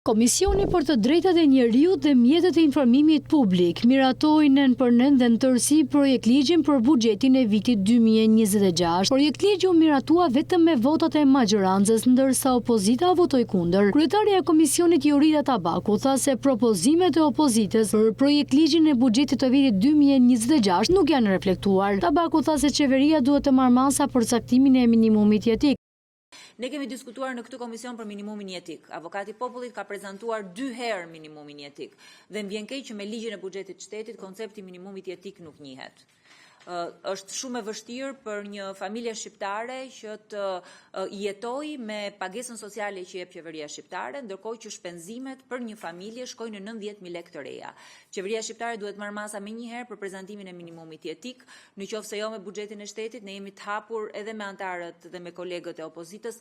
Komisioni për të drejtat e njeriut dhe mjetet e informimit publik miratoi nën për nën dhe në tërësi projekt ligjin për buxhetin e vitit 2026. Projekt ligji u miratua vetëm me votat e maggjorancës, ndërsa opozita votoi kundër. Kryetaria e Komisionit Jorida Tabaku tha se propozimet e opozitës për projekt ligjin e buxhetit të vitit 2026 nuk janë reflektuar. Tabaku tha se qeveria duhet të marrë masa për caktimin e minimumit jetik. Ne kemi diskutuar në këtë komision për minimumin jetik. Avokati i popullit ka prezantuar 2 herë minimumin jetik dhe më vjen keq që me ligjin e buxhetit të shtetit koncepti minimumit jetik nuk njihet. Është shumë e vështirë për një familje shqiptare që të jetojë me pagesën sociale që jep qeveria shqiptare, ndërkohë që shpenzimet për një familje shkojnë në 90.000 lekë të reja. Qeveria shqiptare duhet marrë masa menjëherë për prezantimin e minimumit jetik, nëse jo me buxhetin e shtetit, ne jemi të hapur edhe me antarët dhe me kolegët e opozitës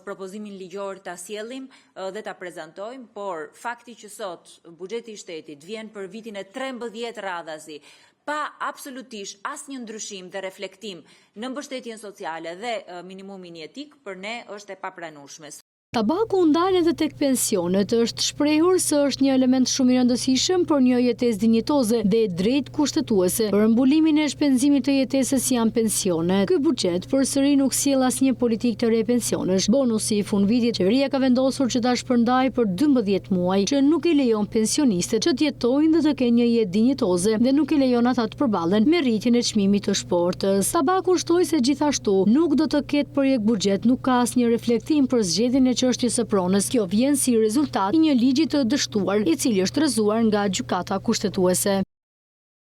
propozimin ligjor ta sjellim dhe ta prezantojmë, por fakti që sot buxheti i shtetit vjen për vitin e 13 radhazi pa absolutisht asnjë ndryshim dhe reflektim në mbështetjen sociale dhe minimumin jetik, për ne është e papranueshme. Tabaku ndal edhe tek pensionet, është shprehur se është një element shumë i rëndësishëm për një jetesë dinjitoze dhe drejt kushtetuese. Për mbulimin e shpenzimit të jetesës janë pensionet. Ky buxhet përsëri nuk sjell asnjë politikë të re pensionesh. Bonusi i fundvitit, qeveria ka vendosur që ta shpërndajë për 12 muaj, që nuk i lejon pensionistët që të jetojnë dhe të kenë një jetë dinjitoze dhe nuk i lejon ata të përballen me rritjen e çmimit të shportës. Tabaku shtoi se gjithashtu nuk do të ketë projekt buxhet, nuk ka asnjë reflektim për zgjedhjen e çështjes së pronës. Kjo vjen si rezultat i një ligji të dështuar, i cili është rrëzuar nga gjykata kushtetuese.